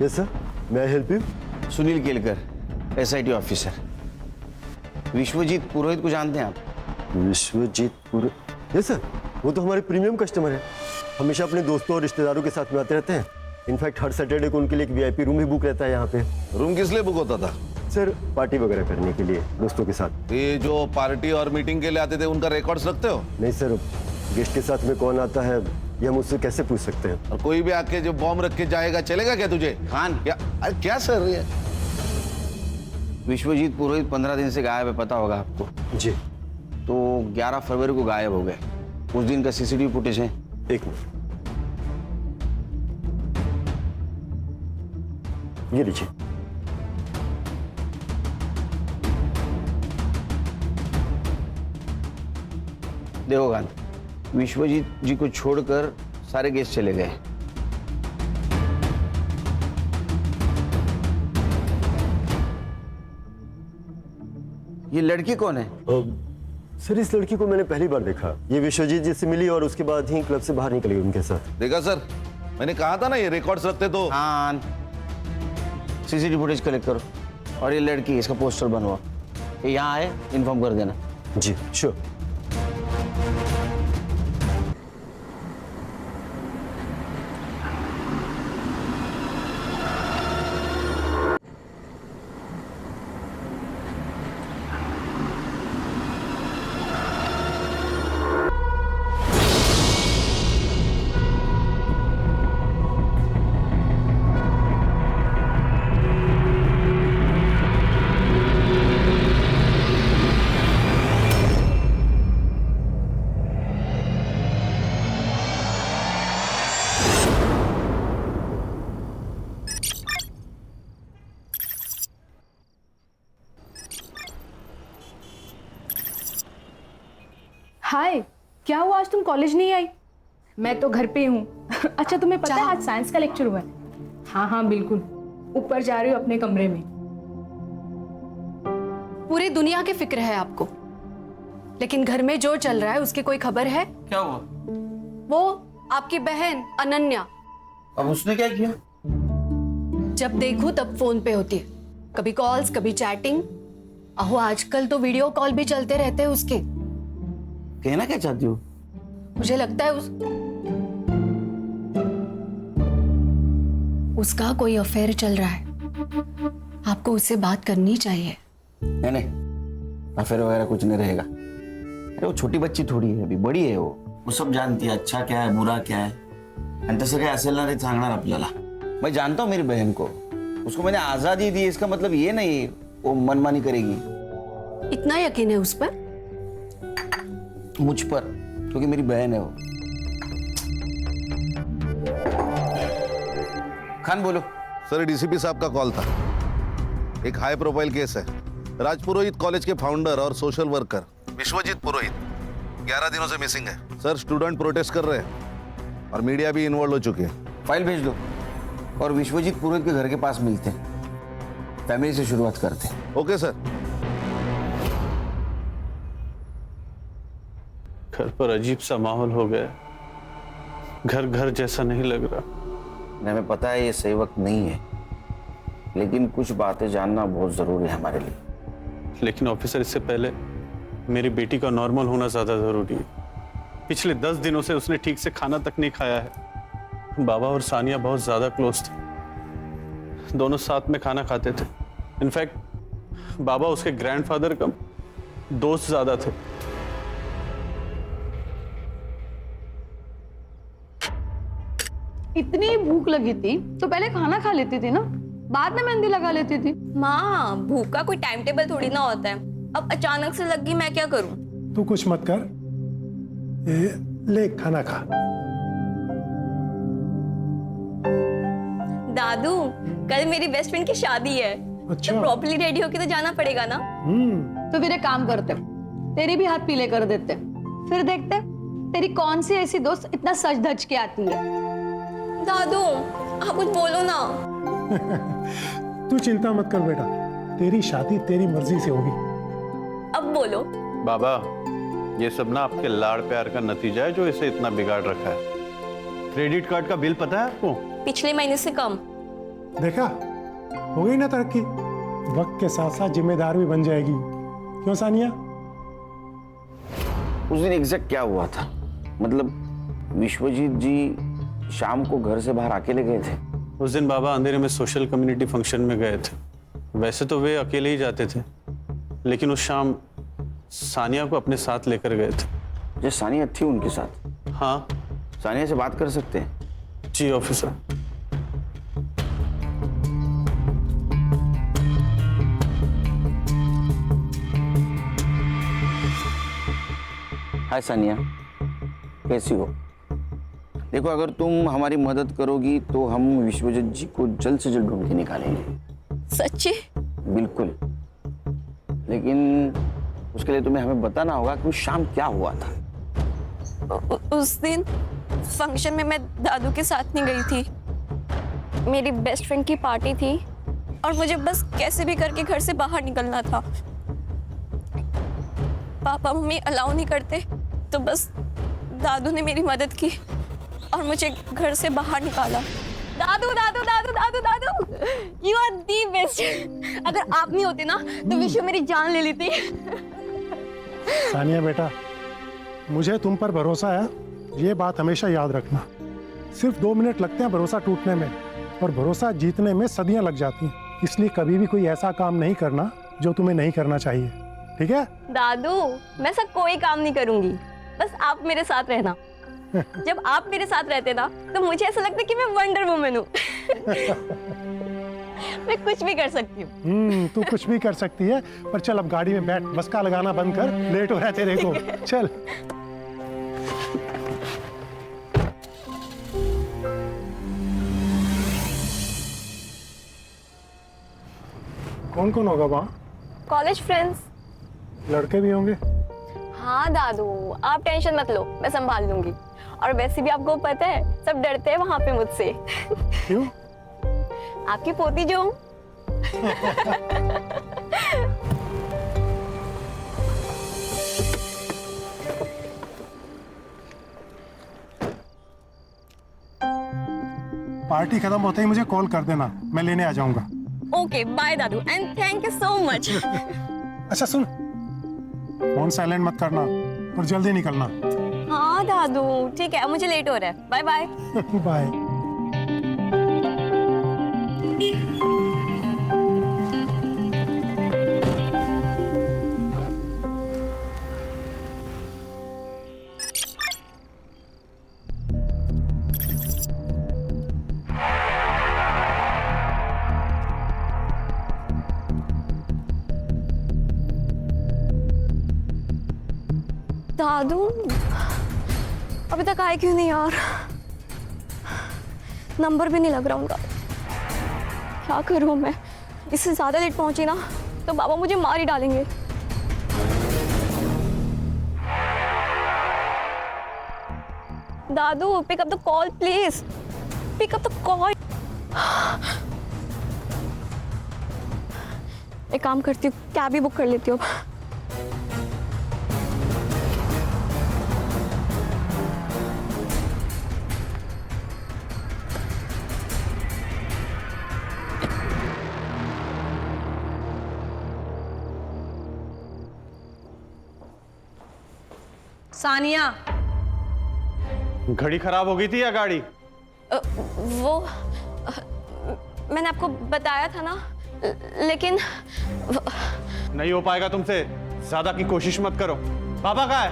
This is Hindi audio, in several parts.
Yes sir, may I help you? Sunil Kelkar, SIT officer. Vishwajeet Purohit को जानते हैं आप? विश्वजीत पुरोहित? यस सर, वो तो हमारे प्रीमियम कस्टमर हैं। हमेशा अपने दोस्तों और रिश्तेदारों के साथ में आते रहते हैं। इनफैक्ट हर सैटरडे को उनके लिए एक VIP रूम भी बुक रहता है यहाँ पे। रूम किस लिए बुक होता था? सर, पार्टी वगैरह करने के लिए दोस्तों के साथ। ये जो पार्टी और मीटिंग के लिए आते थे उनका रिकॉर्ड्स रखते हो? नहीं सर, गेस्ट के साथ में कौन आता है ये हम उससे कैसे पूछ सकते हैं? और कोई भी आके जो बॉम्ब रख के जाएगा चलेगा क्या तुझे? खान, क्या? अरे क्या सर ये? विश्वजीत पुरोहित 15 दिन से गायब है, पता होगा आपको। जी। तो 11 फरवरी को गायब हो गए। उस दिन का CCTV फुटेज है। एक मिनट, ये लीजिए। देखो खान, विश्वजीत जी को छोड़कर सारे गेस्ट चले गए। ये लड़की कौन है? सर, इस लड़की को मैंने पहली बार देखा। ये विश्वजीत जी से मिली और उसके बाद ही क्लब से बाहर निकली उनके साथ। देखा सर, मैंने कहा था ना ये रिकॉर्ड्स रखते तो। खान, CCTV फुटेज कलेक्ट करो और ये लड़की, इसका पोस्टर बनवाओ। ये यहाँ आए, इन्फॉर्म कर देना। जी श्योर। हाय, क्या हुआ आज तुम कॉलेज नहीं आई? मैं तो घर पे हूँ। अच्छा तुम्हें पता है आज साइंस का लेक्चर हुआ है? हाँ हाँ बिल्कुल, ऊपर जा रही हूँ अपने कमरे में। पूरी दुनिया की फिक्र है आपको, लेकिन घर में जो चल रहा है उसकी कोई खबर है? क्या हुआ? वो आपकी बहन अनन्या, अब उसने क्या किया? जब देखूं तब फोन पे होती है, कभी कॉल्स कभी चैटिंग। अहो आजकल तो वीडियो कॉल भी चलते रहते हैं उसके। कहना क्या चाहती हो? मुझे लगता है उसका कोई अफेयर चल रहा है। आपको उससे बात करनी चाहिए। नहीं नहीं, अफेयर वगैरह कुछ नहीं रहेगा। अरे वो छोटी बच्ची थोड़ी है, अभी बड़ी है वो सब जानती है अच्छा क्या है बुरा क्या है। आणि तसं काही असेल ना ते सांगणार आपल्याला। मैं जानता हूँ मेरी बहन को, उसको मैंने आजादी दी, इसका मतलब ये नहीं वो मनमानी करेगी। इतना यकीन है उस पर? मुझ पर, क्योंकि मेरी बहन है वो। खान बोलो। सर, DCP साहब का कॉल था। एक हाई प्रोफाइल केस है। राजपुरोहित कॉलेज के फाउंडर और सोशल वर्कर विश्वजीत पुरोहित 11 दिनों से मिसिंग है। सर, स्टूडेंट प्रोटेस्ट कर रहे हैं और मीडिया भी इन्वॉल्व हो चुकी है। फाइल भेज दो और विश्वजीत पुरोहित के घर के पास मिलते हैं। फैमिली से शुरुआत करते हैं। Okay sir. घर पर अजीब सा माहौल हो गया, घर घर जैसा नहीं लग रहा। हमें पता है ये सही वक्त नहीं है, लेकिन कुछ बातें जानना बहुत जरूरी है हमारे लिए। लेकिन ऑफिसर, इससे पहले मेरी बेटी का नॉर्मल होना ज्यादा जरूरी है। पिछले 10 दिनों से उसने ठीक से खाना तक नहीं खाया है। बाबा और सानिया बहुत ज्यादा क्लोज थे, दोनों साथ में खाना खाते थे। इनफैक्ट बाबा उसके ग्रैंडफादर का दोस्त ज्यादा थे। इतनी भूख लगी थी तो पहले खाना खा लेती थी ना, बाद में मेहंदी लगा लेती थी। माँ, भूख का कोई टाइम टेबल थोड़ी ना होता है। अब अचानक से लग गई, मैं क्या करूं? तू कुछ मत कर, ले खाना खा। दादू, कल मेरी बेस्ट फ्रेंड की शादी है। अच्छा। तो प्रॉपर्ली रेडी होके तो जाना पड़ेगा ना। तो फिर एक काम करते, तेरे भी हाथ पीले कर देते, फिर देखते तेरी कौन सी ऐसी दोस्त इतना सज धज के आती है। दादू, आप कुछ बोलो ना। तू चिंता मत कर बेटा, तेरी शादी तेरी मर्जी से होगी। अब बोलो। बाबा, ये सब ना आपके लाड़ प्यार का नतीजा है जो इसे इतना बिगाड़ रखा है। क्रेडिट कार्ड का बिल पता है आपको? पिछले महीने से कम। देखा, हो गई ना तरक्की। वक्त के साथ साथ जिम्मेदार भी बन जाएगी, क्यों सानिया? उस दिन एग्जैक्ट क्या हुआ था? मतलब विश्वजीत जी शाम को घर से बाहर अकेले गए थे? उस दिन बाबा अंधेरे में सोशल कम्युनिटी फंक्शन में गए थे। वैसे तो वे अकेले ही जाते थे, लेकिन उस शाम सानिया को अपने साथ लेकर गए थे। जो सानिया थी उनके साथ? हाँ सानिया से बात कर सकते हैं? जी ऑफिसर। हाय सानिया, कैसी हो? देखो, अगर तुम हमारी मदद करोगी तो हम विश्वजीत जी को जल्द से जल्द ढूंढ के निकालेंगे। सच्ची? बिल्कुल, लेकिन उसके लिए तुम्हें हमें बताना होगा कि उस शाम क्या हुआ था। उस दिन फंक्शन में मैं दादू के साथ नहीं गई थी। मेरी बेस्ट फ्रेंड की पार्टी थी और मुझे बस कैसे भी करके घर से बाहर निकलना था। पापा मम्मी अलाउ नहीं करते, तो बस दादू ने मेरी मदद की और मुझे घर से बाहर निकाला। दादू दादू दादू दादू दादू, यू आर दी बेस्ट। अगर आप नहीं होते ना तो विश्व मेरी जान ले लेती। सानिया बेटा, मुझे तुम पर भरोसा है, ये बात हमेशा याद रखना। सिर्फ 2 मिनट लगते हैं भरोसा टूटने में, और भरोसा जीतने में सदियां लग जाती हैं। इसलिए कभी भी कोई ऐसा काम नहीं करना जो तुम्हें नहीं करना चाहिए, ठीक है? दादू, मैं सब कोई काम नहीं करूंगी, बस आप मेरे साथ रहना। जब आप मेरे साथ रहते ना तो मुझे ऐसा लगता है कि मैं वंडर वुमन हूँ। मैं कुछ भी कर सकती हूँ। तू कुछ भी कर सकती है, पर चल अब गाड़ी में बैठ, बस का लगाना बंद कर, लेट हो रहा है तेरे को। चल। कौन कौन होगा वहाँ? College friends. लड़के भी होंगे? हाँ दादू, आप टेंशन मत लो, मैं संभाल लूंगी। और वैसे भी आपको पता है, सब डरते हैं वहां पे मुझसे। क्यों? आपकी पोती जो हूँ। पार्टी खत्म होते ही मुझे कॉल कर देना, मैं लेने आ जाऊंगा। ओके बाय दादू, and thank you so much. अच्छा सुन, फोन साइलेंट मत करना और जल्दी निकलना। हाँ दादू, ठीक है, मुझे लेट हो रहा है। Bye bye. बाय। दादू अभी तक आए क्यों नहीं यार? नंबर भी नहीं लग रहा उनका। क्या करूं मैं? इससे ज्यादा लेट पहुंची ना तो बाबा मुझे मार ही डालेंगे। दादू pick up the call please, pick up the call. एक काम करती हूँ, कैब ही बुक कर लेती हूँ। सानिया, घड़ी खराब हो गई थी या गाड़ी? मैंने आपको बताया था ना, लेकिन नहीं हो पाएगा तुमसे, ज्यादा की कोशिश मत करो। बाबा कहाँ है?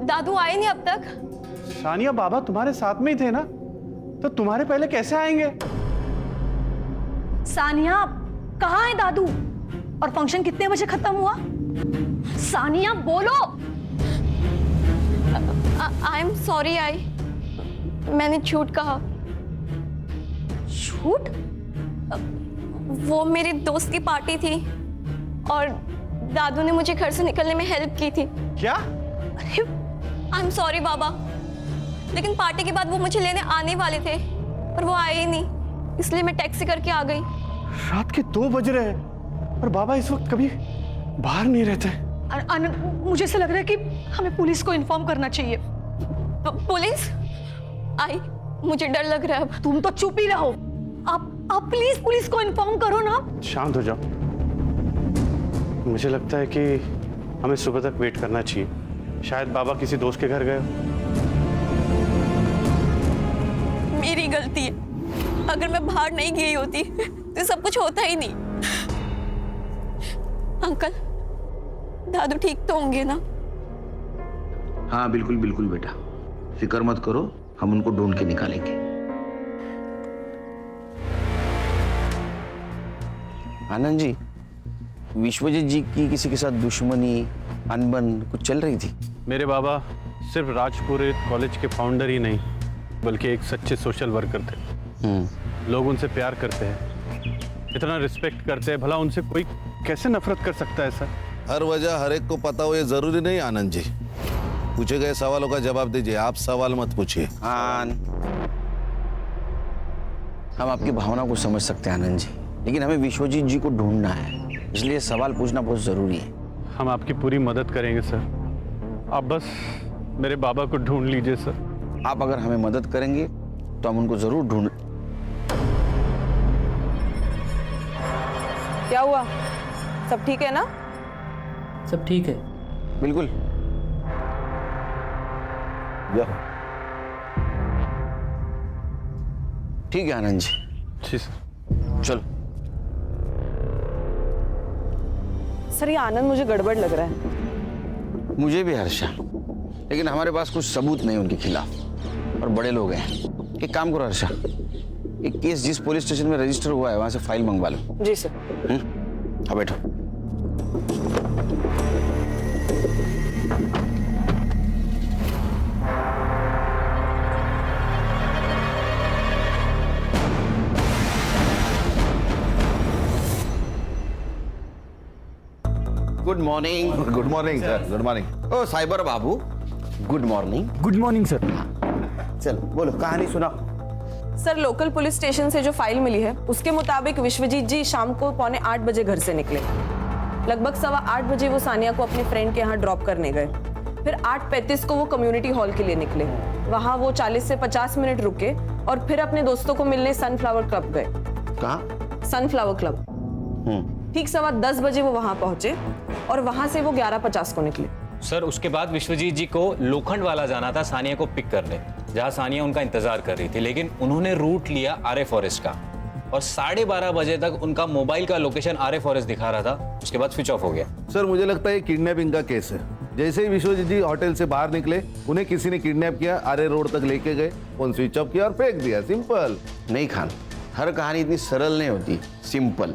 दादू आए नहीं अब तक। सानिया, बाबा तुम्हारे साथ में ही थे ना, तो तुम्हारे पहले कैसे आएंगे? सानिया कहाँ है दादू? और फंक्शन कितने बजे खत्म हुआ? सानिया बोलो। आई एम सॉरी, मैंने झूठ कहा। झूठ? वो मेरी दोस्त की पार्टी थी और दादू ने मुझे घर से निकलने में हेल्प की थी। क्या? अरे आई एम सॉरी बाबा, लेकिन पार्टी के बाद वो मुझे लेने आने वाले थे पर वो आए ही नहीं, इसलिए मैं टैक्सी करके आ गई। रात के 2 बज रहे हैं और बाबा इस वक्त कभी बाहर नहीं रहते। आनंद, मुझे ऐसा लग रहा है कि हमें पुलिस को इन्फॉर्म करना चाहिए। पुलिस? आई, मुझे डर लग रहा है अब। तुम तो चुप ही रहो। आप प्लीज पुलिस को इन्फॉर्म करो ना। शांत हो जाओ। मुझे लगता है कि हमें सुबह तक वेट करना चाहिए। शायद बाबा किसी दोस्त के घर गए हो। मेरी गलती है। अगर मैं बाहर नहीं गई होती तो सब कुछ होता ही नहीं। अंकल, दादू ठीक तो होंगे ना? हाँ बिल्कुल बिल्कुल बेटा, फिक्र मत करो, हम उनको ढूंढ के निकालेंगे। आनंद जी, विश्वजीत जी की किसी के साथ दुश्मनी, अनबन कुछ चल रही थी? मेरे बाबा सिर्फ राजपुरोहित कॉलेज के फाउंडर ही नहीं, बल्कि एक सच्चे सोशल वर्कर थे। लोग उनसे प्यार करते हैं, इतना रिस्पेक्ट करते हैं, भला उनसे कोई कैसे नफरत कर सकता है सर? हर वजह हर एक को पता हो ये जरूरी नहीं आनंद जी। पूछे गए सवालों का जवाब दीजिए, आप सवाल मत पूछिए। हम आपकी भावना को समझ सकते हैं आनंद जी, लेकिन हमें विश्वजीत जी को ढूंढना है, इसलिए सवाल पूछना बहुत जरूरी है। हम आपकी पूरी मदद करेंगे सर, आप बस मेरे बाबा को ढूंढ लीजिए सर। आप अगर हमें मदद करेंगे तो हम उनको जरूर ढूंढ। क्या हुआ? सब ठीक है ना? सब ठीक है। बिल्कुल। ठीक है आनंद जी। जी सर। चलो। सर ये आनंद मुझे गड़बड़ लग रहा है। मुझे भी हर्षा, लेकिन हमारे पास कुछ सबूत नहीं उनके खिलाफ और बड़े लोग हैं। एक काम करो हर्षा, एक केस जिस पुलिस स्टेशन में रजिस्टर हुआ है वहां से फाइल मंगवा लो। जी सर। हाँ बैठो। Good morning. Good morning sir. Good morning. ओ साइबर बाबू, good morning. Good morning sir. चल बोलो, कहानी सुनाओ। सर लोकल पुलिस स्टेशन से जो फाइल मिली है उसके मुताबिक विश्वजीत जी शाम को 7:45 बजे घर से निकले। लगभग 7:15 बजे वो सानिया को अपने फ्रेंड के यहाँ ड्रॉप करने गए। फिर 8:35 को वो कम्युनिटी हॉल के लिए निकले। वहाँ वो 40 से 50 मिनट रुके और फिर अपने दोस्तों को मिलने सनफ्लावर क्लब गए। कहाँ? Sunflower club. ठीक 10:15 बजे वो वहाँ पहुंचे और वहाँ से वो 11:50 को निकले। सर उसके बाद विश्वजीत जी को लोखंड वाला जाना था सानिया को पिक करने, जहां सानिया उनका इंतजार कर रही थी, लेकिन उन्होंने रूट लिया आर्य फॉरेस्ट का और 12:30 बजे तक उनका मोबाइल का लोकेशन आर्य फॉरेस्ट दिखा रहा था। उसके बाद स्विच ऑफ हो गया। सर मुझे लगता है किडनैपिंग का केस है। जैसे ही विश्वजीत जी होटल से बाहर निकले, उन्हें किसी ने किडनैप किया, आर्य रोड तक लेके गए, फोन स्विच ऑफ किया और फेंक दिया। सिंपल। नहीं खान, हर कहानी इतनी सरल नहीं होती, सिंपल।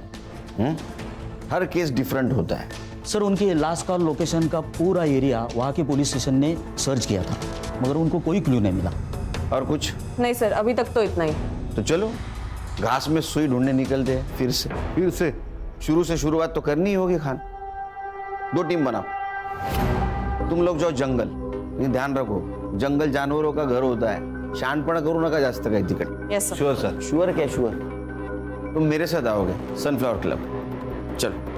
हर केस डिफरेंट होता है। सर उनकी लास्ट कॉल लोकेशन का पूरा एरिया वहाँ के पुलिस स्टेशन ने सर्च किया था, मगर उनको कोई क्लू नहीं मिला। और कुछ नहीं सर, अभी तक तो इतना ही। तो चलो घास में सुई ढूंढने निकलते हैं फिर से। शुरू से शुरुआत तो करनी ही होगी खान। 2 टीम बनाओ, तुम लोग जाओ जंगल, लेकिन ध्यान रखो जंगल जानवरों का घर होता है, शहाणपणा करू नका जास्त काही तिकडे। Yes sir. Sure sir. Sure क्या श्योर? तुम मेरे साथ आओगे सनफ्लावर क्लब। चलो।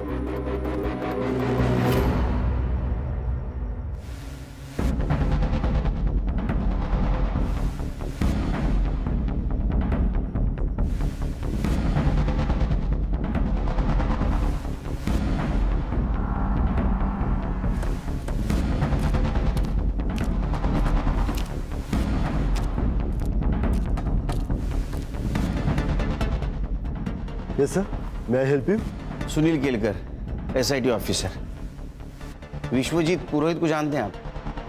Yes sir, may I help you? Sunil Kelkar, SIT officer. Vishwajeet Purohit को जानते हैं आप?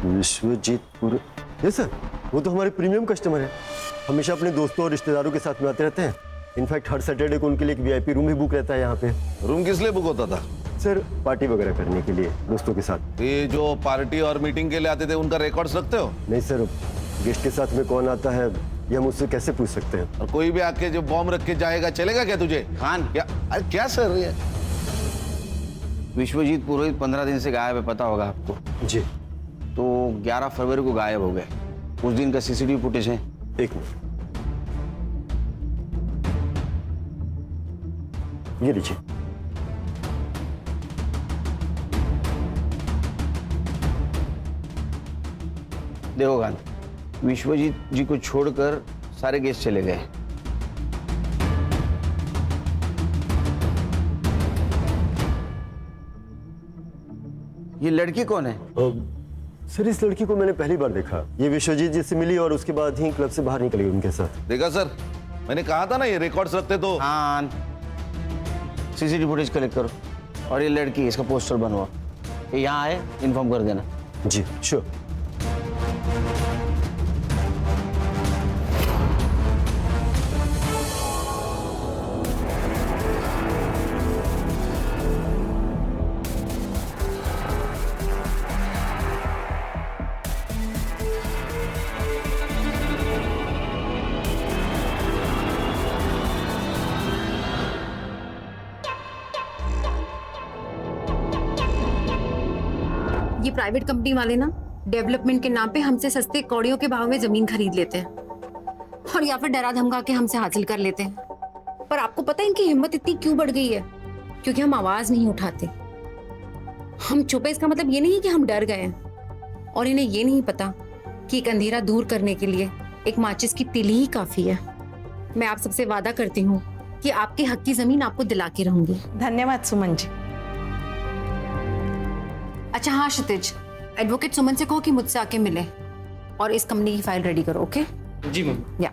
विश्वजीत पुरोहित? यस सर, वो तो हमारे प्रीमियम कस्टमर है। हमेशा अपने दोस्तों और रिश्तेदारों के साथ में आते रहते हैं। इनफैक्ट हर सैटरडे को उनके लिए एक VIP रूम भी बुक रहता है यहाँ पे। रूम किस लिए बुक होता था? सर पार्टी वगैरह करने के लिए दोस्तों के साथ। ये जो पार्टी और मीटिंग के लिए आते थे उनका रिकॉर्ड्स रखते हो? नहीं सर, गेस्ट के साथ में कौन आता है ये हम उससे कैसे पूछ सकते हैं? और कोई भी आके जो बॉम्ब रख के जाएगा चलेगा क्या तुझे? खान, क्या? अरे क्या सर ये? विश्वजीत पुरोहित 15 दिन से गायब है, पता होगा आपको। जी। तो 11 फरवरी को गायब हो गए। उस दिन का CCTV फुटेज है। एक मिनट, ये लीजिए। देखो खान, विश्वजीत जी को छोड़कर सारे गेस्ट चले गए। ये लड़की कौन है? सर इस लड़की को मैंने पहली बार देखा। ये विश्वजीत जी से मिली और उसके बाद ही क्लब से बाहर निकली उनके साथ। देखा सर, मैंने कहा था ना ये रिकॉर्ड्स रखते तो। हाँ, सीसीटीवी फुटेज कलेक्ट करो और ये लड़की इसका पोस्टर बनवाओ। ये यहाँ आए, इन्फॉर्म कर देना। जी श्योर। ये प्राइवेट कंपनी वाले ना डेवलपमेंट के नाम पे हमसे सस्ते कौड़ियों के भाव में जमीन खरीद लेते हैं और या फिर डरा धमका के हमसे हासिल कर लेते हैं। पर आपको पता है इनकी हिम्मत इतनी क्यों बढ़ गई है? क्योंकि हम आवाज नहीं उठाते, हम चुप है। इसका मतलब ये नहीं कि हम डर गए हैं और इन्हें ये नहीं पता कि एक अंधेरा दूर करने के लिए एक माचिस की तिली ही काफी है। मैं आप सबसे वादा करती हूँ कि आपके हक की जमीन आपको दिला के रहूंगी। धन्यवाद सुमन जी। अच्छा हाँ क्षितिज, एडवोकेट सुमन से कहो कि मुझसे आके मिले और इस कंपनी की फाइल रेडी करो। ओके जी मैम। या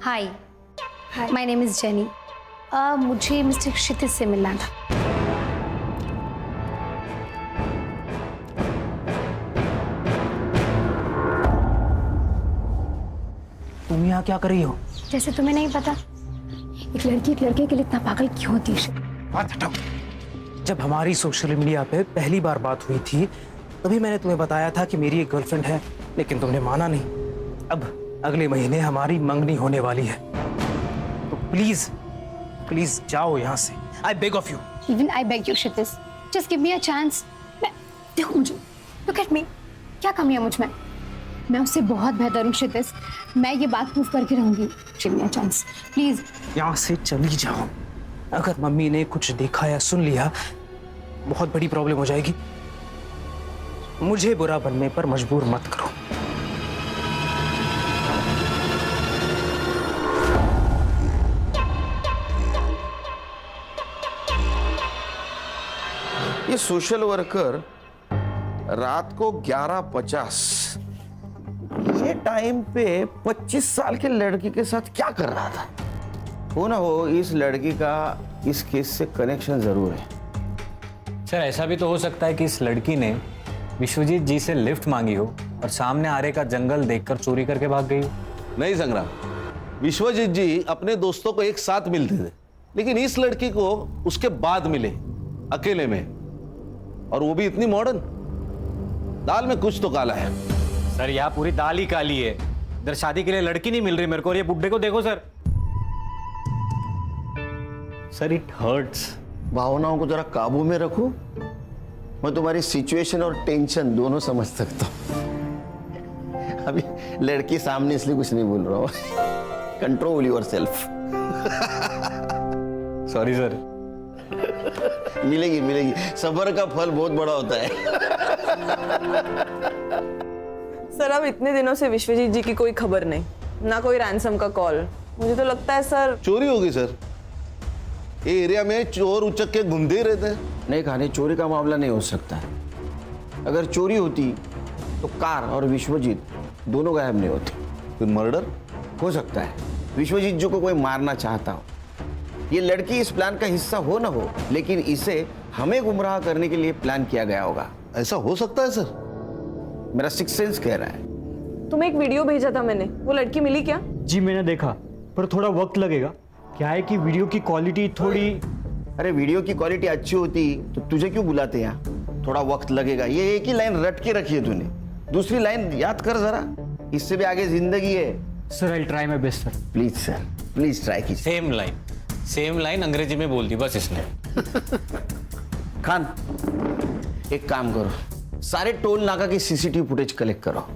हाय, माय नेम इज जेनी। मुझे मिस्टर क्षितिज से मिलना था। तुम यहाँ क्या कर रही हो? जैसे तुम्हें नहीं पता एक लड़की एक लड़के के लिए इतना पागल क्यों होती है? बात हटाओ। जब हमारी सोशल मीडिया पे पहली बार बात हुई थी तभी मैंने तुम्हें बताया था कि मेरी एक गर्लफ्रेंड है, लेकिन तुमने माना नहीं। अब अगले महीने हमारी मंगनी होने वाली है, तो प्लीज प्लीज जाओ यहाँ से। I beg of you. Even I beg you Kshitij, just give me a chance. मैं देखो मुझे, लुक एट मी, क्या कमी है मुझ में? मैं उससे बहुत बेहतर हूँ क्षितिज, मैं ये बात प्रूव करके रहूंगी। Give me a chance please. यहाँ से चली जाओ। अगर मम्मी ने कुछ देखा या सुन लिया बहुत बड़ी प्रॉब्लम हो जाएगी। मुझे बुरा बनने पर मजबूर मत करो। ये सोशल वर्कर रात को 11:50 ये टाइम पे 25 साल के लड़की के साथ क्या कर रहा था? हो ना हो इस लड़की का इस केस से कनेक्शन जरूर है। सर ऐसा भी तो हो सकता है कि इस लड़की ने विश्वजीत जी से लिफ्ट मांगी हो और सामने आरे का जंगल देखकर चोरी करके भाग गई हो। नहीं संग्राम, विश्वजीत जी अपने दोस्तों को एक साथ मिलते थे, लेकिन इस लड़की को उसके बाद मिले अकेले में, और वो भी इतनी मॉडर्न। दाल में कुछ तो काला है। सर यहाँ पूरी दाल ही काली है। इधर शादी के लिए लड़की नहीं मिल रही मेरे को, और ये बुड्ढे को देखो सर। Sir it hurts. भावनाओं को जरा काबू में रखो। मैं तुम्हारी सिचुएशन और टेंशन दोनों समझ सकता हूं। अभी लड़की सामने इसलिए कुछ नहीं बोल रहा हूं। Control your self. Sorry sir. मिलेगी मिलेगी, सब्र का फल बहुत बड़ा होता है। सर अब इतने दिनों से विश्वजीत जी की कोई खबर नहीं, ना कोई रैंसम का कॉल। मुझे तो लगता है सर चोरी होगी सर। ये एरिया में चोर उचक के घूमते ही रहते हैं। नहीं कहानी, चोरी का मामला नहीं हो सकता। अगर चोरी होती तो कार और विश्वजीत दोनों गायब नहीं होते। फिर मर्डर हो सकता है। विश्वजीत जी को कोई मारना चाहता हो, ये लड़की इस प्लान का हिस्सा हो ना हो, लेकिन इसे हमें गुमराह करने के लिए प्लान किया गया होगा। ऐसा हो सकता है सर? मेरा सिक्स सेंस कह रहा है। तुम्हें एक वीडियो भेजा था मैंने, वो लड़की मिली क्या? जी मैंने देखा, पर थोड़ा वक्त लगेगा। क्या है कि वीडियो की क्वालिटी थोड़ी। अरे वीडियो की क्वालिटी अच्छी होती तो तुझे क्यों बुलाते यहाँ? थोड़ा वक्त लगेगा। ये एक ही लाइन रट के रखी है तूने, दूसरी लाइन याद कर जरा। इससे भी आगे जिंदगी है। Sir I try my best sir. Please sir, please try कीजिए। सेम लाइन अंग्रेजी में बोल दी बस इसने। खान एक काम करो, सारे टोल नाका की सीसीटीवी फुटेज कलेक्ट करो।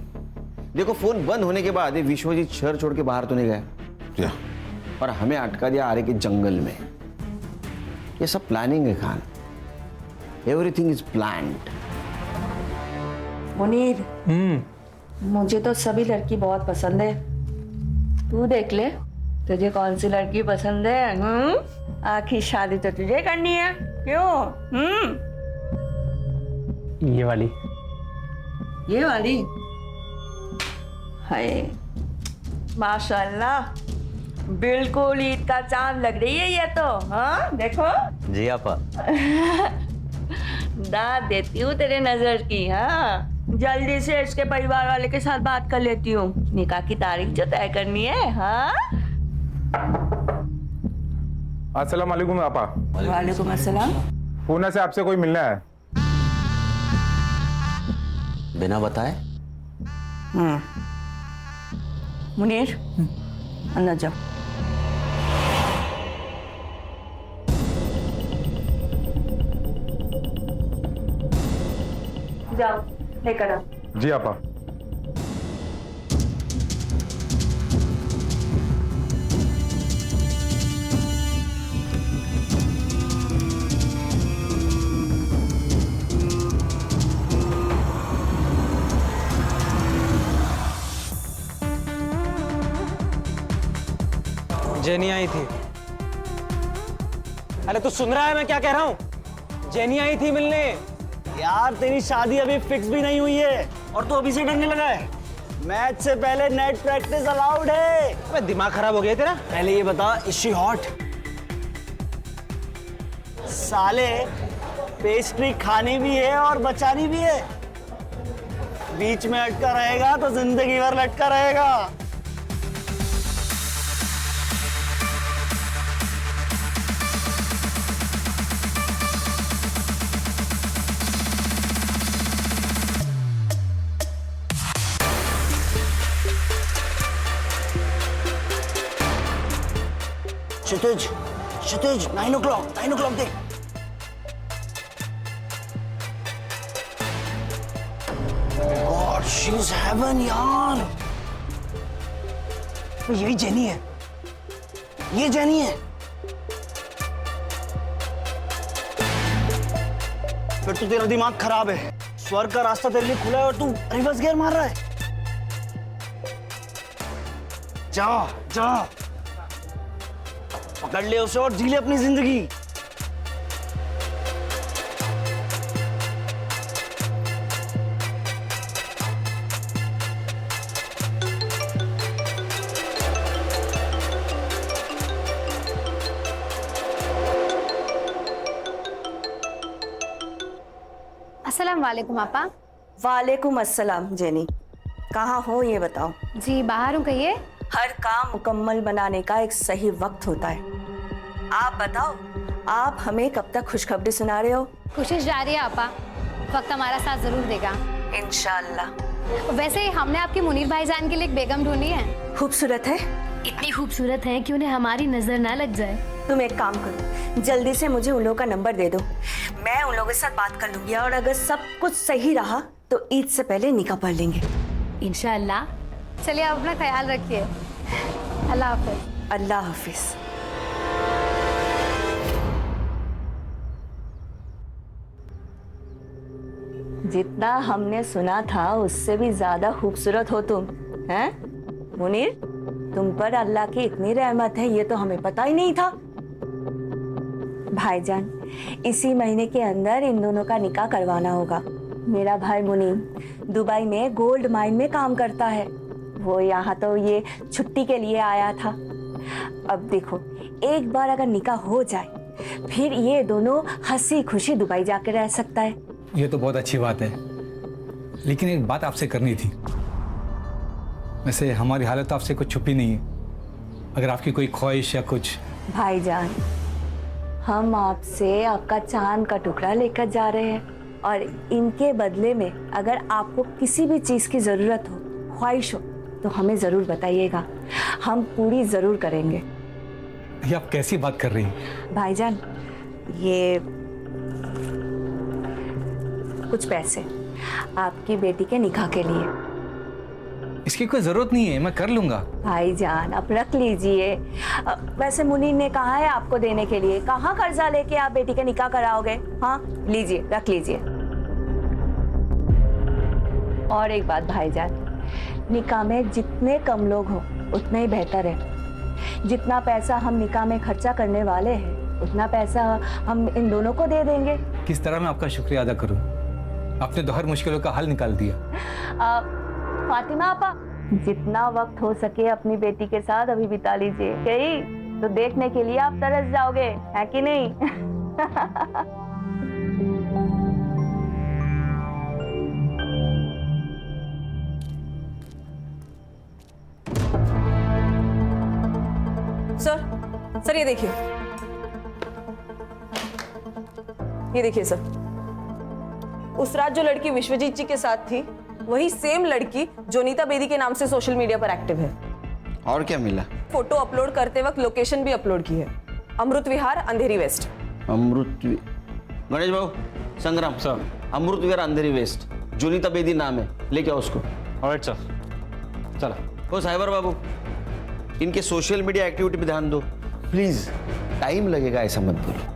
देखो फोन बंद होने के बाद ये विश्वजीत शहर छोड़ के बाहर तो नहीं गया, क्या? और हमें अटका दिया आरे के जंगल में। ये सब प्लानिंग है Khan, everything is planned. Munir, मुझे तो सभी लड़की बहुत पसंद है। तू देख ले तुझे कौन सी लड़की पसंद है। आखिर शादी तो तुझे करनी है, क्यों? ये वाली। ये वाली? हाय माशाल्लाह, बिल्कुल ईद का चांद लग रही है ये तो। हाँ देखो। जी आपा। दाद देती हूँ तेरे नजर की। हाँ जल्दी से इसके परिवार वाले के साथ बात कर लेती हूँ, निकाह की तारीख जो तय करनी है। हाँ अस्सलाम वालेकुम आपा। वालेकुम अस्सलाम। पूना से आपसे कोई मिलना है। बिना बताए? मुनीर अंदर जाओ। जाओ लेकर आओ। जी आपा। जेनी आई थी। अरे तू सुन रहा है मैं क्या कह रहा हूँ? जेनी आई थी मिलने। यार तेरी शादी अभी फिक्स भी नहीं हुई है और तू अभी से डरने लगा है। मैच से पहले नेट प्रैक्टिस अलाउड है। अबे दिमाग खराब हो गया तेरा? पहले ये बता, इज शी हॉट? साले पेस्ट्री खानी भी है और बचानी भी है। बीच में अटका रहेगा तो जिंदगी भर लटका रहेगा। क्षितिज 9 o'clock देख। गॉड शी इज हेवन यार। यही जेनी है, ये जेनी है। फिर तो तेरा दिमाग खराब है। स्वर्ग का रास्ता तेरे लिए खुला है और तू रिवर्स गियर मार रहा है। जा जा पकड़ ले उसे और जी ले अपनी जिंदगी। अस्सलाम वालेकुम आपा। वालेकुम अस्सलाम। जेनी कहाँ हो ये बताओ। जी बाहर हूँ, कहिए। हर काम मुकम्मल बनाने का एक सही वक्त होता है। आप बताओ, आप हमें कब तक खुशखबरी सुना रहे हो? कोशिश जारी है आपा, वक्त हमारा साथ जरूर देगा इंशाल्लाह। वैसे हमने आपके मुनीर भाईजान के लिए एक बेगम ढूंढी है। खूबसूरत है? इतनी खूबसूरत है कि उन्हें हमारी नजर ना लग जाए। तुम एक काम करो, जल्दी से मुझे उन लोगों का नंबर दे दो। मैं उन लोगों के साथ बात कर लूंगी और अगर सब कुछ सही रहा तो ईद से पहले निकाह पढ़ लेंगे इंशाल्लाह। चलिए आप अपना ख्याल रखिए। अल्लाह हाफिज। अल्लाह हाफिज। जितना हमने सुना था उससे भी ज्यादा खूबसूरत हो तुम, हैं? मुनीर, तुम पर अल्लाह की इतनी रहमत है ये तो हमें पता ही नहीं था। भाईजान, इसी महीने के अंदर इन दोनों का निकाह करवाना होगा। मेरा भाई मुनीर दुबई में गोल्ड माइन में काम करता है। वो यहाँ तो ये छुट्टी के लिए आया था। अब देखो, एक बार अगर निकाह हो जाए फिर ये दोनों हंसी खुशी दुबई जाके रह सकता है। ये तो बहुत अच्छी बात है, लेकिन एक बात आपसे करनी थी। वैसे हमारी हालत तो आपसे कुछ छुपी नहीं है। अगर आपकी कोई ख्वाहिश या कुछ। भाईजान, हम आपसे आपका चांद का टुकड़ा लेकर जा रहे हैं और इनके बदले में अगर आपको किसी भी चीज़ की ज़रूरत हो, ख्वाहिश हो, तो हमें ज़रूर बताइएगा, हम पूरी ज़रूर करेंगे। ये आप कैसी बात कर रही हैं? भाईजान, ये कुछ पैसे आपकी बेटी के निकाह के लिए। इसकी कोई जरूरत नहीं है, मैं कर लूंगा। भाईजान आप रख लीजिए। वैसे मुनीन ने कहा है आपको देने के लिए, कहाँ कर्जा लेके आप बेटी का निकाह कराओगे? हाँ लीजिए, रख लीजिए। और एक बात भाईजान, निकाह में जितने कम लोग हो उतना ही बेहतर है। जितना पैसा हम निकाह में खर्चा करने वाले हैं उतना पैसा हम इन दोनों को दे देंगे। किस तरह मैं आपका शुक्रिया अदा करूं? आपने तो हर मुश्किलों का हल निकाल दिया। फातिमा आपा, जितना वक्त हो सके अपनी बेटी के साथ अभी बिता लीजिए। कहीं तो देखने के लिए आप तरस जाओगे, है कि नहीं? सर ये देखिए, सर, उस रात जो लड़की विश्वजीत जी के साथ थी वही सेम लड़की जोनीता बेदी के नाम से सोशल मीडिया पर एक्टिव है। और क्या मिला? फोटो अपलोड करते वक्त लोकेशन भी अपलोड की है, अमृत विहार अंधेरी वेस्ट। गणेश बाबू, संग्राम सर, अमृत विहार अंधेरी वेस्ट, जोनीता बेदी नाम है, लेके आओ उसको। Alright sir. चलो। ओ साइबर बाबू, इनके सोशल मीडिया एक्टिविटी पे ध्यान दो प्लीज, टाइम लगेगा ऐसा मत बोलो।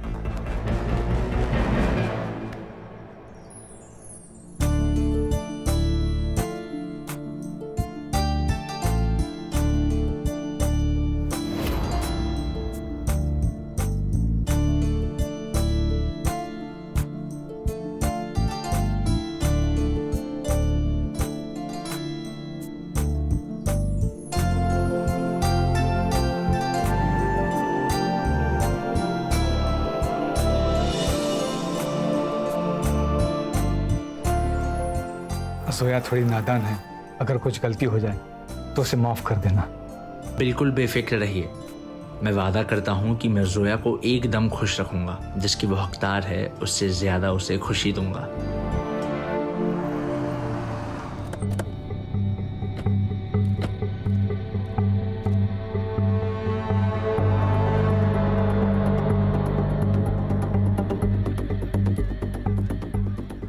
जोया थोड़ी नादान है, अगर कुछ गलती हो जाए तो उसे माफ कर देना। बिल्कुल बेफिक्र रहिए, मैं वादा करता हूँ कि मैं जोया को एकदम खुश रखूंगा। जिसकी वो हकदार है उससे ज्यादा उसे खुशी दूंगा।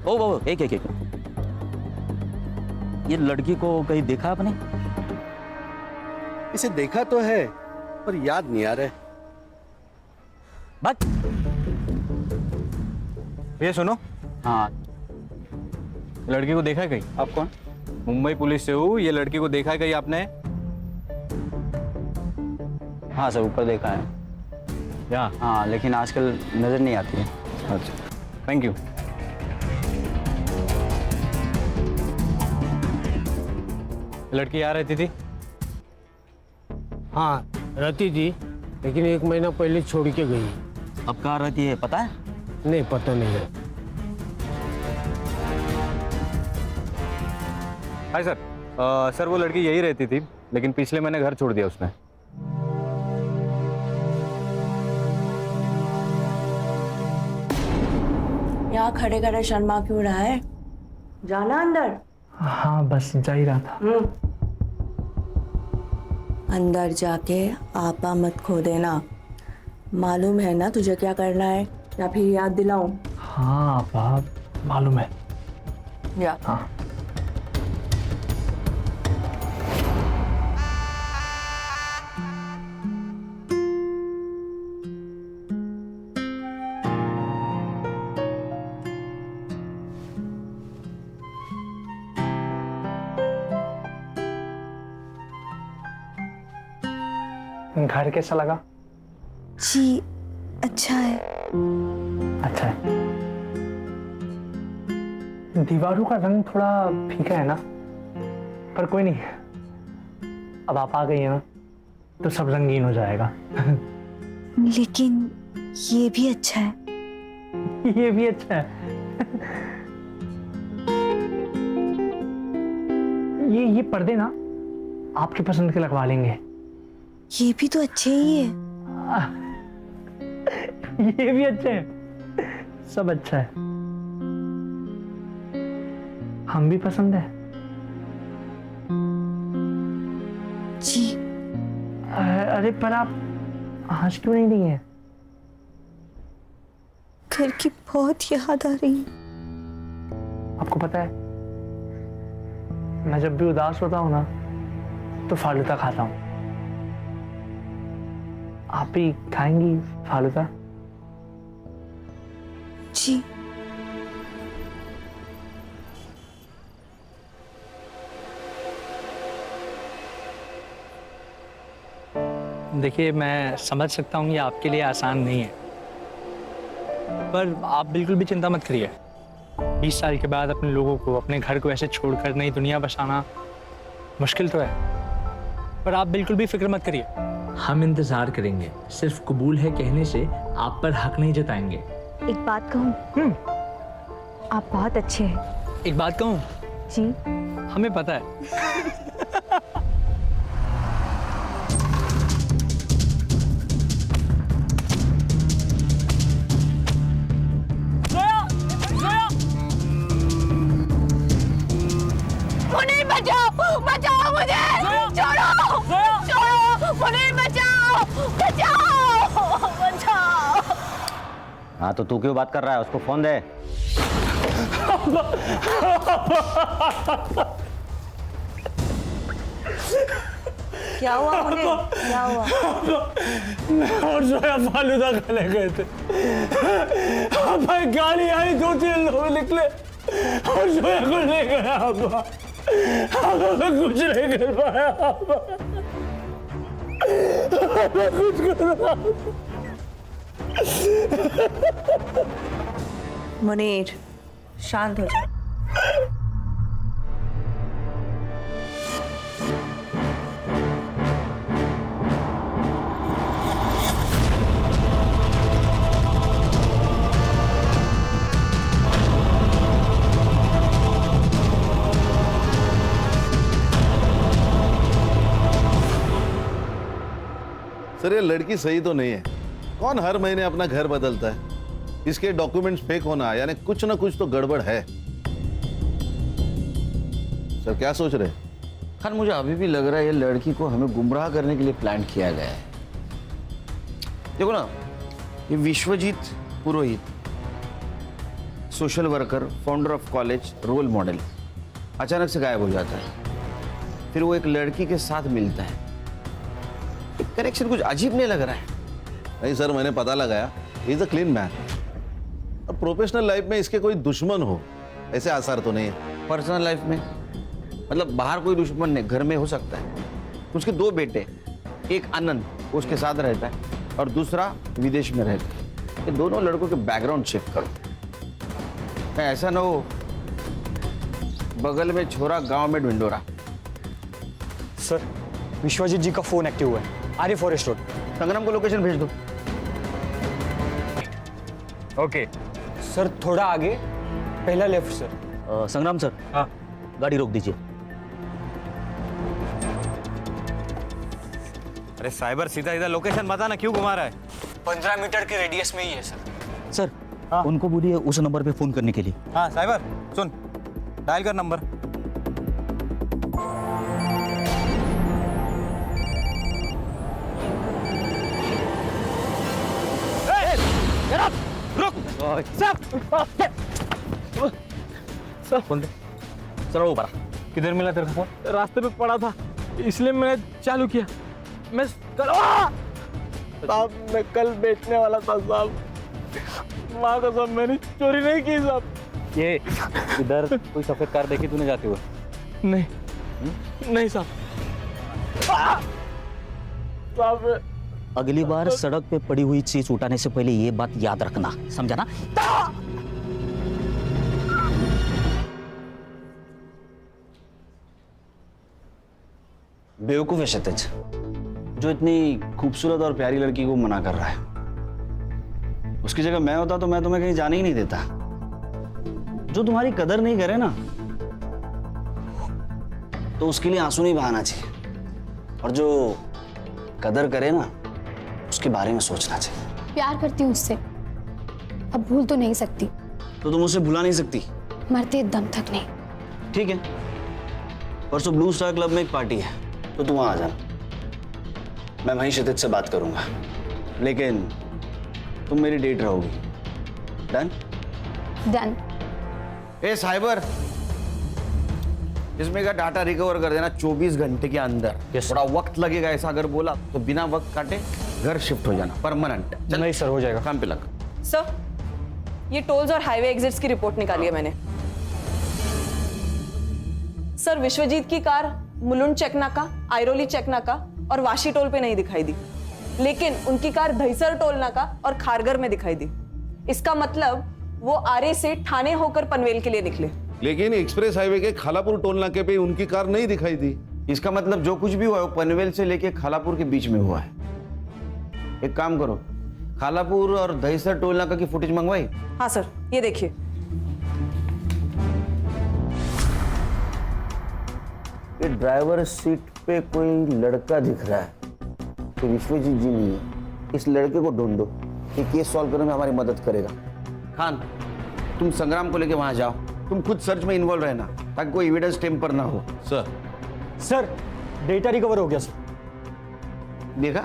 ओ बाबू, एक ये लड़की को कहीं देखा आपने? इसे देखा तो है पर याद नहीं आ रहा है। बात भैया सुनो। हाँ, लड़की को देखा है कहीं? आप कौन? मुंबई पुलिस से हूँ। ये लड़की को देखा है कहीं आपने? हाँ सर, ऊपर देखा है। यहाँ? हाँ, लेकिन आजकल नजर नहीं आती है। अच्छा, थैंक यू। लड़की यहाँ रहती थी? हाँ रहती थी, लेकिन 1 महीना पहले छोड़ के गई। अब कहाँ रहती है पता है? नहीं, पता नहीं है। Hi sir. सर वो लड़की यही रहती थी, लेकिन पिछले महीने घर छोड़ दिया उसने। यहाँ खड़े खड़े शर्मा क्यों रहा है? जाना अंदर। हाँ बस जा ही रहा था। अंदर जाके आपा मत खो देना। मालूम है ना तुझे क्या करना है, या फिर याद दिलाऊं? हाँ आपा, मालूम है। या हाँ। घर कैसा लगा? जी अच्छा है। अच्छा है। दीवारों का रंग थोड़ा फीका है ना, पर कोई नहीं, अब आप आ गई है ना तो सब रंगीन हो जाएगा। लेकिन ये भी अच्छा है। ये भी अच्छा है। ये पर्दे ना आपकी पसंद के लगवा लेंगे। ये भी तो अच्छे ही है। ये भी अच्छे हैं, सब अच्छा है। हम भी पसंद है जी। अरे पर आप हंस क्यों नहीं रही हैं? घर की बहुत याद आ रही है। आपको पता है, मैं जब भी उदास होता हूँ ना तो फालूदा खाता हूँ। आप भी खाएंगी फालूदा? जी। देखिए, मैं समझ सकता हूँ ये आपके लिए आसान नहीं है, पर आप बिल्कुल भी चिंता मत करिए। 20 साल के बाद अपने लोगों को, अपने घर को ऐसे छोड़कर नई दुनिया बसाना मुश्किल तो है, पर आप बिल्कुल भी फिक्र मत करिए। हम इंतजार करेंगे, सिर्फ कबूल है कहने से आप पर हक नहीं जताएंगे। एक बात कहूँ? आप बहुत अच्छे हैं। एक बात कहूँ? जी। हमें पता है। मुनीर बचाओ, बचाओ मुझे, छोड़ो, छोड़ो, मुनीर बचाओ, बचाओ, बचाओ। हाँ तो तू क्यों बात कर रहा है? उसको फोन दे। क्या हुआ मुनीर? क्या हुआ? और जोया फालूदा खाने गए थे। भाई गाड़ी आई, 2-3 लोग निकले और जोया को ले गया। मैं कुछ नहीं कर पाया। मैं कुछ कर रहा। मुनीर, शांत हो जा। सर ये लड़की सही तो नहीं है। कौन हर महीने अपना घर बदलता है? इसके डॉक्यूमेंट्स फेक होना यानी कुछ ना कुछ तो गड़बड़ है। सर क्या सोच रहे? खान मुझे अभी भी लग रहा है ये लड़की को हमें गुमराह करने के लिए प्लान किया गया है। देखो ना, ये Vishwajeet Purohit, social worker, founder of college, role model, अचानक से गायब हो जाता है। फिर वो एक लड़की के साथ मिलता है। कनेक्शन कुछ अजीब नहीं लग रहा है? नहीं सर, मैंने पता लगाया, he is a clean man. अब प्रोफेशनल लाइफ में इसके कोई दुश्मन हो ऐसे आसार तो नहीं है। पर्सनल लाइफ में मतलब बाहर कोई दुश्मन नहीं, घर में हो सकता है। उसके 2 बेटे, एक आनंद उसके साथ रहता है और दूसरा विदेश में रहता है। ये दोनों लड़कों के बैकग्राउंड चेक करो, ऐसा ना हो बगल में छोरा गांव में ढिंडोरा। सर विश्वजीत जी का फोन एक्टिव हुआ है, आर्य फॉरेस्ट रोड। संग्राम को लोकेशन भेज दो। ओके सर, थोड़ा आगे, पहला लेफ्ट सर। संग्राम सर, हाँ गाड़ी रोक दीजिए। अरे साइबर, सीधा सीधा लोकेशन बता ना, क्यों घुमा रहा है? 15 मीटर के रेडियस में ही है सर। सर हाँ? उनको बोलिए उस नंबर पे फोन करने के लिए। हाँ साइबर सुन, डायल कर नंबर। रुक सर, वो बड़ा किधर मिला तेरे को फोन? रास्ते पे पड़ा था, इसलिए मैंने चालू किया। मैं कल साहब, मैं कल बेचने वाला था साहब। माँ कसम मैंने चोरी नहीं की साहब। ये इधर कोई सफेद कार देखी तूने जाते हुए? नहीं नहीं साहब। साहब अगली बार सड़क पे पड़ी हुई चीज उठाने से पहले ये बात याद रखना, समझा ना? बेवकूफ है क्षितिज, जो इतनी खूबसूरत और प्यारी लड़की को मना कर रहा है। उसकी जगह मैं होता तो मैं तुम्हें कहीं जाने ही नहीं देता। जो तुम्हारी कदर नहीं करे ना, तो उसके लिए आंसू नहीं बहाना चाहिए, और जो कदर करे ना, उसके बारे में सोचना चाहिए। प्यार करती हूँ उससे, अब भूल तो नहीं सकती। तो तुम उसे भुला नहीं सकती? मरते दम तक नहीं। ठीक है, परसों ब्लू स्टार क्लब में एक पार्टी है, तो तुम वहां आ जाना। मैं वहीं क्षितिज से बात करूंगा, लेकिन तुम मेरी डेट रहोगी। डन? डन। ए साइबर, इसमें का डाटा रिकवर कर देना 24 घंटे के अंदर। थोड़ा वक्त लगेगा ऐसा अगर बोला तो बिना वक्त काटे घर शिफ्ट हो जाना परमानेंट। नहीं सर, हो जाएगा। काम पे लग। सर, ये टोल्स और हाईवे एग्जिट्स की रिपोर्ट निकाली है मैंने। सर, विश्वजीत की कार मुलुंड चेक नाका, आइरोली चेक नाका और वाशी टोल पे नहीं दिखाई दी, लेकिन उनकी कार दहीसर टोल नाका और खारगर में दिखाई दी। इसका मतलब वो आरे से ठाणे होकर पनवेल के लिए निकले। लेकिन एक्सप्रेस हाईवे के खालापुर टोल नाके पे उनकी कार नहीं दिखाई दी। इसका मतलब जो कुछ भी हुआ है वो पनवेल से लेके खालापुर के बीच में हुआ है। एक काम करो, खालापुर और दहीसर टोल नाका की फुटेज मंगवाई? हाँ सर, ये देखिए। ये ड्राइवर सीट पे कोई लड़का दिख रहा है, तो विश्वजीत जी नहीं है। इस लड़के को ढूंढो, ये केस सॉल्व करने में हमारी मदद करेगा। खान, तुम संग्राम को लेके वहां जाओ, तुम खुद सर्च में इन्वॉल्व रहना ताकि कोई एविडेंस टेम्पर ना हो। सर डेटा रिकवर हो गया सर। देखा,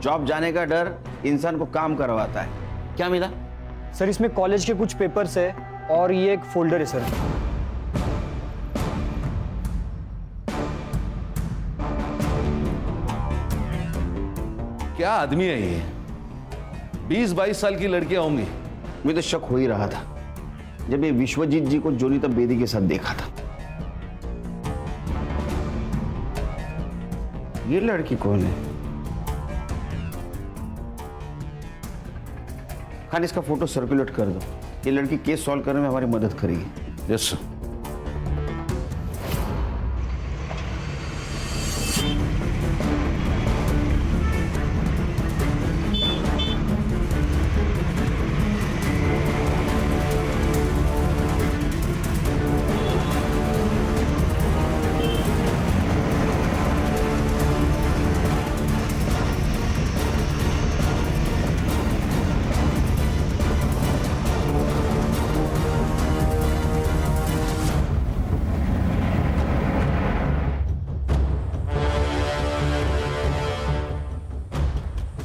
जॉब जाने का डर इंसान को काम करवाता है। क्या मिला? सर इसमें कॉलेज के कुछ पेपर्स है और ये एक फोल्डर है सर। क्या आदमी है ये? 20-22 साल की लड़कियां होंगी। मुझे तो शक हो ही रहा था जब ये विश्वजीत जी को जोनीता बेदी के साथ देखा था। ये लड़की कौन है? खान, इसका फोटो सर्कुलेट कर दो। ये लड़की केस सॉल्व करने में हमारी मदद करेगी। Yes sir.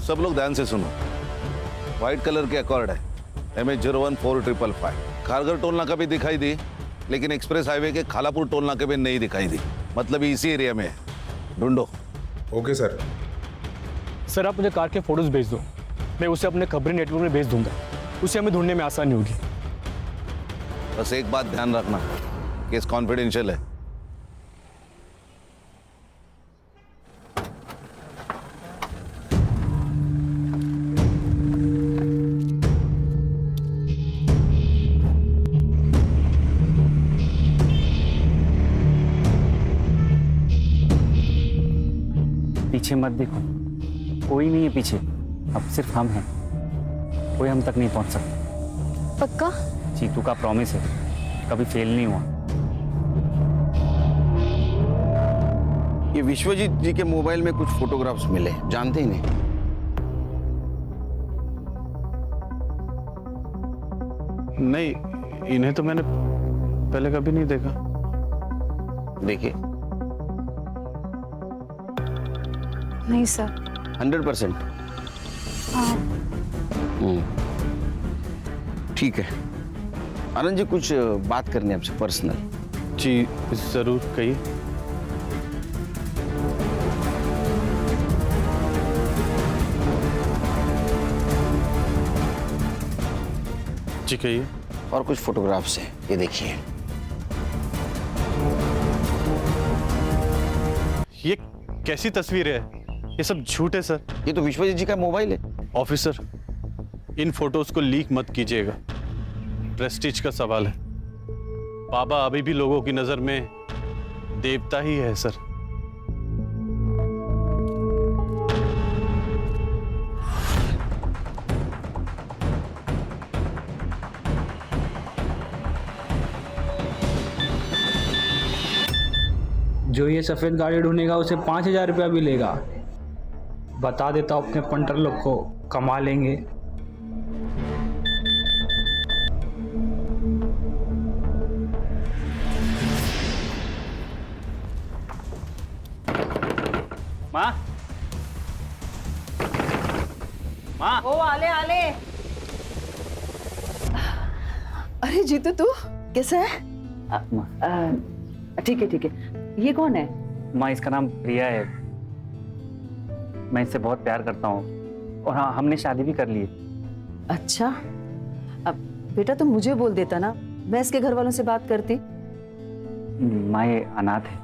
सब लोग ध्यान से सुनो। व्हाइट कलर के अकॉर्ड है, MH014555। खारगर टोल नाका भी दिखाई दी, लेकिन एक्सप्रेस हाईवे के खालापुर टोल नाके पे नहीं दिखाई दी। मतलब इसी एरिया में है। ढूंढो। Okay sir. सर आप मुझे कार के फोटोज भेज दो, मैं उसे अपने खबरी नेटवर्क में भेज दूंगा। उसे हमें ढूंढने में आसानी होगी। बस एक बात ध्यान रखना, केस कॉन्फिडेंशियल है। पीछे मत देखो, कोई नहीं है पीछे, अब सिर्फ हम हैं। कोई हम तक नहीं पहुंच सकता। पक्का? जीतू का प्रॉमिस है, कभी फेल नहीं हुआ। ये विश्वजीत जी के मोबाइल में कुछ फोटोग्राफ्स मिले, जानते ही नहीं। नहीं, इन्हें तो मैंने पहले कभी नहीं देखा। देखिए। नहीं सर। 100%? हाँ। ठीक है। आनंद जी, कुछ बात करनी है आपसे पर्सनल। जी जरूर, कहिए। जी कहिए। और कुछ फोटोग्राफ्स हैं, ये देखिए। ये कैसी तस्वीर है? ये सब झूठ है सर। ये तो विश्वजीत जी का मोबाइल है। ऑफिसर, इन फोटोज को लीक मत कीजिएगा, प्रेस्टीज का सवाल है। बाबा अभी भी लोगों की नजर में देवता ही है सर। जो ये सफेद गाड़ी ढूंढेगा उसे 5,000 रुपया भी लेगा। बता देता हूं अपने पंटर लोग को, कमा लेंगे। माँ, माँ। ओ आले आले। अरे जीतू, तू कैसा है? ठीक है ठीक है। ये कौन है? माँ, इसका नाम प्रिया है। मैं इससे बहुत प्यार करता हूँ और हाँ, हमने शादी भी कर ली है। अच्छा, अब बेटा तुम मुझे बोल देता ना, मैं इसके घर वालों से बात करती। माँ, ये अनाथ है।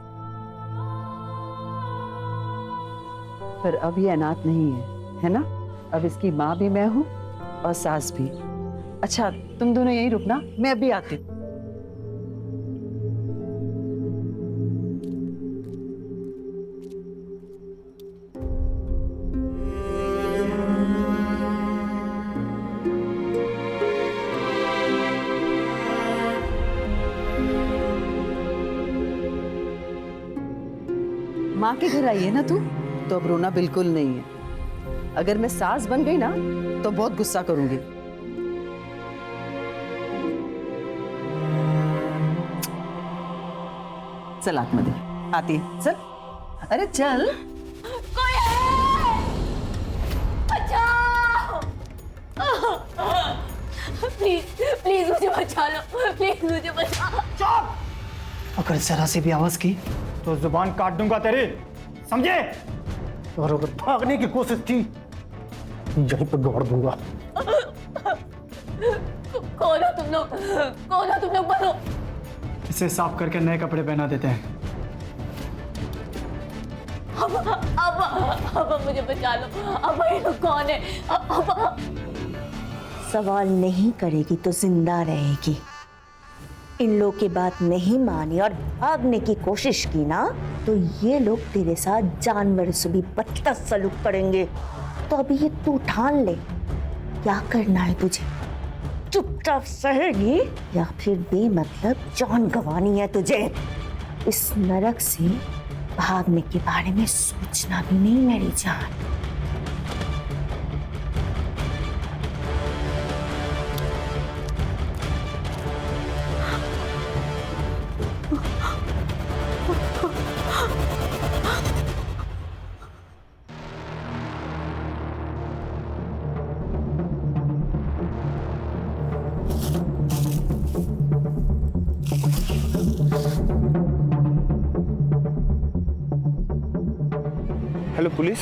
पर अब ये अनाथ नहीं है ना? अब इसकी माँ भी मैं हूँ और सास भी। अच्छा, तुम दोनों यहीं रुकना, मैं अभी आती हूँ। माँ के घर आई है ना तू, तो अब रोना बिल्कुल नहीं है। अगर मैं सास बन गई ना तो बहुत गुस्सा करूंगी। चल आत्मा दे, आती है, चल। अरे चल। कोई है? बचाओ! प्लीज प्लीज मुझे बचा लो, प्लीज मुझे बचाओ। चुप! अगर जरा सी भी आवाज की तो जुबान काट दूंगा तेरी, समझे? और अगर भागने की कोशिश की यहीं पर गाड़ दूंगा। कौन हो तुम लोग? कौन हो तुम लोग? बोलो। इसे साफ करके नए कपड़े पहना देते हैं। अब मुझे बचा लो। अब ये लोग कौन है? सवाल नहीं करेगी तो जिंदा रहेगी। इन लोग की बात नहीं मानी और भागने की कोशिश की ना, तो ये लोग तेरे साथ जानवर से भी बदतर सलूक करेंगे। तो अभी ये तू ठान ले, क्या करना है तुझे? चुपचाप सहेगी या फिर बेमतलब जान गंवानी है तुझे? इस नरक से भागने के बारे में सोचना भी नहीं मेरी जान। Hello police.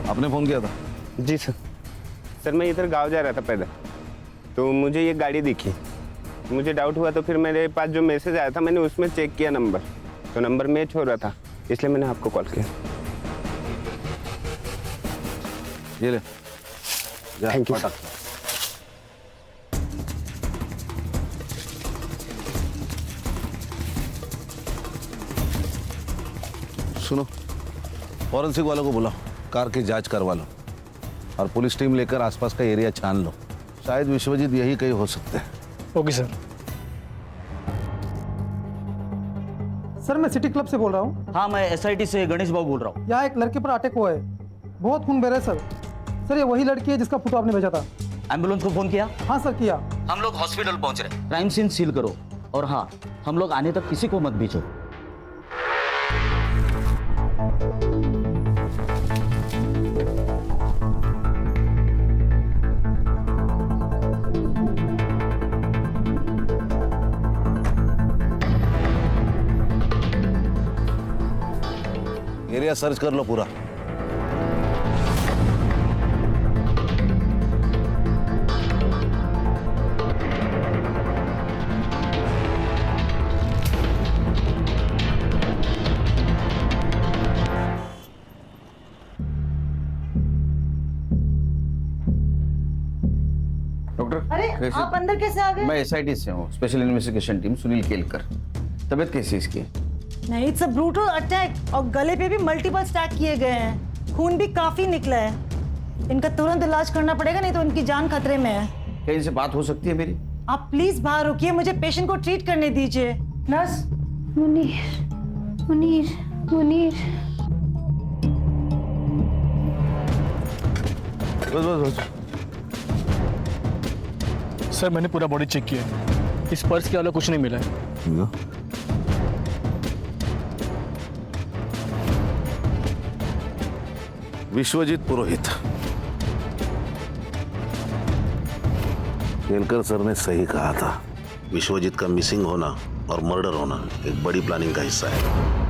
आपने फोन किया था? जी सर। सर मैं इधर गांव जा रहा था पैदल, तो मुझे ये गाड़ी दिखी, मुझे डाउट हुआ, तो फिर मेरे पास जो मैसेज आया था मैंने उसमें चेक किया नंबर, तो नंबर मैच हो रहा था, इसलिए मैंने आपको कॉल किया। ये ले। Thank you. सुनो, फॉरेंसिक वालों को बुलाओ, कार की जांच करवा लो और पुलिस टीम लेकर आसपास का एरिया छान लो। शायद विश्वजीत यही कहीं हो सकते हैं। Okay sir. सर मैं सिटी क्लब से बोल रहा हूँ। हाँ, मैं एसआईटी से गणेश बाबू बोल रहा हूँ। यहाँ एक लड़के पर अटैक हुआ है, बहुत खून बह रहा है सर। सर ये वही लड़की है जिसका फोटो आपने भेजा था। एम्बुलेंस को फोन किया? हाँ सर किया। हम लोग हॉस्पिटल पहुंच रहे हैं। क्राइम सीन सील करो और हाँ, हम लोग आने तक किसी को मत भेजो। एरिया सर्च कर लो पूरा। डॉक्टर, अरे आप अंदर कैसे आ गए? मैं एसआईटी से हूँ, special investigation team, Sunil Kelkar. तबीयत कैसी है इसकी? नहीं, इट्स अ ब्रूटल अटैक और गले पे भी मल्टीपल स्टैक किए गए हैं। खून भी काफी निकला है। इनका तुरंत इलाज करना पड़ेगा, नहीं तो इनकी जान खतरे में है। क्या इनसे बात हो सकती है मेरी? आप प्लीज बाहर रुकिए, मुझे पेशेंट को ट्रीट करने दीजिए। नर्स। मुनीर, मुनीर, मुनीर। बस। सर मैंने पूरा बॉडी चेक किया है, इस पर्स के अलावा कुछ नहीं मिला है। विश्वजीत पुरोहित। केलकर सर ने सही कहा था, विश्वजीत का मिसिंग होना और मर्डर होना एक बड़ी प्लानिंग का हिस्सा है।